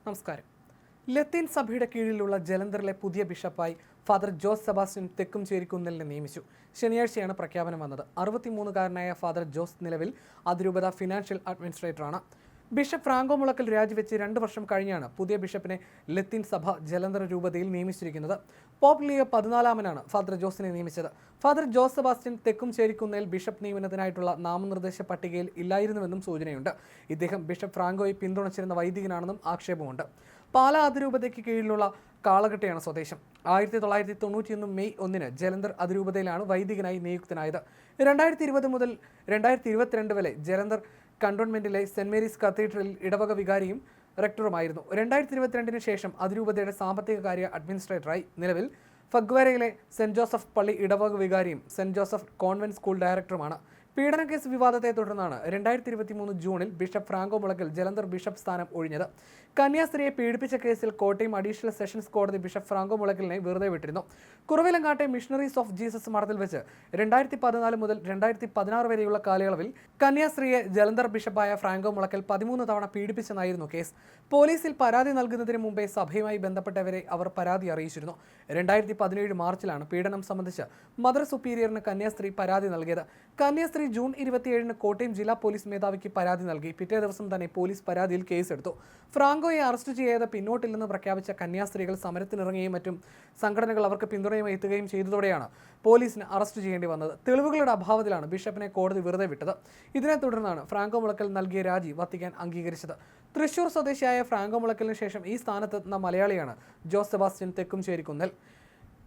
നമസ്കാരം. ലത്തീൻ സഭയുടെ കീഴിലുള്ള ജലന്ധറിലെ പുതിയ ബിഷപ്പായി ഫാദർ ജോസ് സെബാസ്റ്റ്യൻ തെക്കുംചേരിക്കുന്നലിനെ നിയമിച്ചു. ശനിയാഴ്ചയാണ് പ്രഖ്യാപനം വന്നത്. 63-കാരനായ ഫാദർ ജോസ് നിലവിൽ അതിരൂപത ഫിനാൻഷ്യൽ അഡ്മിനിസ്ട്രേറ്ററാണ്. ബിഷപ്പ് ഫ്രാങ്കോ മുളക്കൽ രാജിവെച്ച് 2 വർഷം കഴിഞ്ഞാണ് പുതിയ ബിഷപ്പിനെ ലത്തീൻ സഭ ജലന്ധർ രൂപതയിൽ നിയമിച്ചിരിക്കുന്നത്. പോപ്പ് ലിയോ 14-മനാണ് ഫാദർ ജോസിനെ നിയമിച്ചത്. ഫാദർ ജോസ് സെബാസ്റ്റ്യൻ തെക്കുംചേരിക്കുന്നേൽ ബിഷപ്പ് നിയമനത്തിനായിട്ടുള്ള നാമനിർദ്ദേശ പട്ടികയിൽ ഇല്ലായിരുന്നുവെന്നും സൂചനയുണ്ട്. ഇദ്ദേഹം ബിഷപ്പ് ഫ്രാങ്കോയെ പിന്തുണച്ചിരുന്ന വൈദികനാണെന്നും ആക്ഷേപമുണ്ട്. പാലാ അതിരൂപതയ്ക്ക് കീഴിലുള്ള കാളകെട്ടയാണ് സ്വദേശം. 1991 മെയ് 1 ജലന്ധർ അതിരൂപതയിലാണ് വൈദികനായി നിയുക്തനായത്. 2020 മുതൽ 2022 വരെ ജലന്ധർ കണ്ടോൺമെന്റിലെ സെന്റ് മേരീസ് കത്തീഡ്രലിൽ ഇടവക വികാരിയും റെക്ടറുമായിരുന്നു. 2022 ശേഷം അതിരൂപതയുടെ സാമ്പത്തിക കാര്യ അഡ്മിനിസ്ട്രേറ്ററായി. നിലവിൽ ഫഗ്വരയിലെ സെന്റ് ജോസഫ് പള്ളി ഇടവക വികാരിയും സെന്റ് ജോസഫ് കോൺവെന്റ് സ്കൂൾ ഡയറക്ടറുമാണ്. പീഡനക്കേസ് വിവാദത്തെ തുടർന്നാണ് 2023 ജൂണിൽ bishop Franco Mulakkal Jalandhar bishop സ്ഥാനം ഒഴിഞ്ഞത്. കന്യാസ്ത്രീയെ പീഡിപ്പിച്ച കേസിൽ കോട്ടയം അഡീഷണൽ സെഷൻസ് കോടതി ബിഷപ്പ് ഫ്രാങ്കോ മുളക്കലിനെ വെറുതെ വിട്ടിരുന്നു. കുറവിലങ്ങാട്ടെ മിഷണറീസ് ഓഫ് ജീസസ് മഠത്തിൽ വെച്ച് 2014 മുതൽ 2016 വരെയുള്ള കാലയളവിൽ കന്യാസ്ത്രീയെ ജലന്ധർ ബിഷപ്പായ ഫ്രാങ്കോ മുളക്കൽ 13 തവണ പീഡിപ്പിച്ചെന്നായിരുന്നു കേസ്. പോലീസിൽ പരാതി നൽകുന്നതിന് മുമ്പേ സഭയുമായി ബന്ധപ്പെട്ടവരെ അവർ പരാതി അറിയിച്ചിരുന്നു. 2017 മാർച്ചിലാണ് പീഡനം സംബന്ധിച്ച് മദർ സുപ്പീരിയറിന് കന്യാസ്ത്രീ പരാതി നൽകിയത്. കന്യാസ്ത്രീ ജൂൺ 27 കോട്ടയം ജില്ലാ പോലീസ് മേധാവിക്ക് പരാതി നൽകി. പിറ്റേ ദിവസം തന്നെ പോലീസ് പരാതിയിൽ കേസെടുത്തു. ഫ്രാങ്കോയെ അറസ്റ്റ് ചെയ്യാതെ പിന്നോട്ടില്ലെന്ന് പ്രഖ്യാപിച്ച കന്യാസ്ത്രീകൾ സമരത്തിനിറങ്ങുകയും മറ്റും സംഘടനകൾ അവർക്ക് പിന്തുണയുമായി എത്തുകയും ചെയ്തതോടെയാണ് പോലീസിന് അറസ്റ്റ് ചെയ്യേണ്ടി വന്നത്. തെളിവുകളുടെ അഭാവത്തിലാണ് ബിഷപ്പിനെ കോടതി വെറുതെ വിട്ടത്. ഇതിനെ തുടർന്നാണ് ഫ്രാങ്കോ മുളക്കൽ നൽകിയ രാജി വത്തിക്കാൻ അംഗീകരിച്ചത്. തൃശൂർ സ്വദേശിയായ ഫ്രാങ്കോ മുളക്കലിന് ശേഷം ഈ സ്ഥാനത്തെത്തുന്ന മലയാളിയാണ് ജോസ് സെബാസ്റ്റ്യൻ തെക്കുംചേരിക്കുന്നേൽ.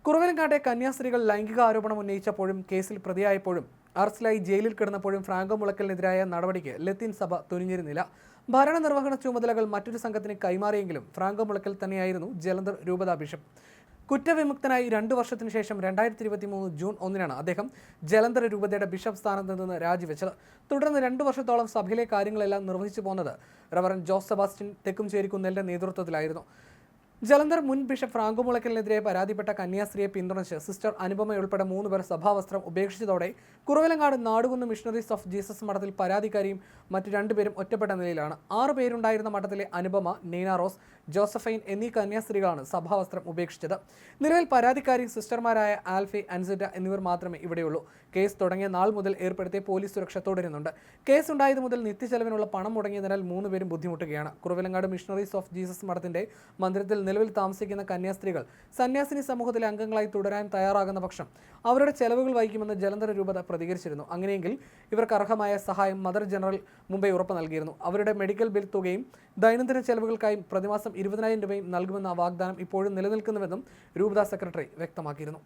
കുറവിലങ്ങാട്ടെ കന്യാസ്ത്രീകൾ ലൈംഗിക ആരോപണം ഉന്നയിച്ചപ്പോഴും കേസിൽ പ്രതിയായപ്പോഴും അറസ്റ്റിലായി ജയിലിൽ കിടന്നപ്പോഴും ഫ്രാങ്കോ മുളക്കലിനെതിരായ നടപടിക്ക് ലത്തീൻ സഭ തുനിഞ്ഞിരുന്നില്ല. ഭരണനിർവഹണ ചുമതലകൾ മറ്റൊരു സംഘത്തിന് കൈമാറിയെങ്കിലും ഫ്രാങ്കോ മുളക്കൽ തന്നെയായിരുന്നു ജലന്ധർ രൂപതാ ബിഷപ്പ്. കുറ്റവിമുക്തനായി 2 വർഷത്തിനു ശേഷം 2023 ജൂൺ 1 അദ്ദേഹം ജലന്ധർ രൂപതയുടെ ബിഷപ്പ് സ്ഥാനത്ത് നിന്ന് രാജിവെച്ചത്. തുടർന്ന് 2 വർഷത്തോളം സഭയിലെ കാര്യങ്ങളെല്ലാം നിർവഹിച്ചു പോന്നത് റവറന്റ് ജോസ് സെബാസ്റ്റ്യൻ തെക്കുംചേരിക്കുന്നേലിന്റെ നേതൃത്വത്തിലായിരുന്നു. ജലന്ധർ മുൻ ബിഷപ്പ് ഫ്രാങ്കോ മുളക്കലിനെതിരെ പരാതിപ്പെട്ട കന്യാസ്ത്രീയെ പിന്തുണച്ച് സിസ്റ്റർ അനുപമയുൾപ്പെടെ 3 പേർ സഭാവസ്ത്രം ഉപേക്ഷിച്ചതോടെ Kuravilangad Nadukunnu missionaries of Jesus മഠത്തിൽ പരാതിക്കാരിയും മറ്റു 2 പേരും ഒറ്റപ്പെട്ട നിലയിലാണ്. 6 പേരുണ്ടായിരുന്ന മഠത്തിലെ അനുപമ, നീന റോസ്, ജോസഫൈൻ എന്നീ കന്യാസ്ത്രീകളാണ് സഭാവസ്ത്രം ഉപേക്ഷിച്ചത്. നിലവിൽ പരാതിക്കാരി സിസ്റ്റർമാരായ ആൽഫി, അൻസിറ്റ എന്നിവർ മാത്രമേ ഇവിടെയുള്ളൂ. കേസ് തുടങ്ങിയ നാൾ മുതൽ ഏർപ്പെടുത്തിയ പോലീസ് സുരക്ഷ തുടരുന്നുണ്ട്. കേസ് ഉണ്ടായത് മുതൽ നിത്യചെലവിനുള്ള പണം മുടങ്ങിയതിനാൽ 3 പേരും ബുദ്ധിമുട്ടുകയാണ്. കുറവിലങ്ങാട് മിഷണറീസ് ഓഫ് ജീസസ് മഠത്തിന്റെ മന്ദിരത്തിൽ നിലവിൽ താമസിക്കുന്ന കന്യാസ്ത്രീകൾ സന്യാസിനി സമൂഹത്തിലെ അംഗങ്ങളായി തുടരാൻ തയ്യാറാകുന്ന പക്ഷം അവരുടെ ചെലവുകൾ വഹിക്കുമെന്ന് ജലന്ധർ രൂപത പ്രതികരിച്ചിരുന്നു. അങ്ങനെയെങ്കിൽ ഇവർക്ക് അർഹമായ സഹായം മദർ ജനറൽ മുമ്പേ ഉറപ്പ് നൽകിയിരുന്നു. അവരുടെ മെഡിക്കൽ ബിൽ തുകയും ദൈനംദിന ചെലവുകൾക്കായി പ്രതിമാസം 20,000 രൂപയും നൽകുമെന്ന വാഗ്ദാനം ഇപ്പോഴും നിലനിൽക്കുന്നുവെന്നും രൂപതാ സെക്രട്ടറി വ്യക്തമാക്കിയിരുന്നു.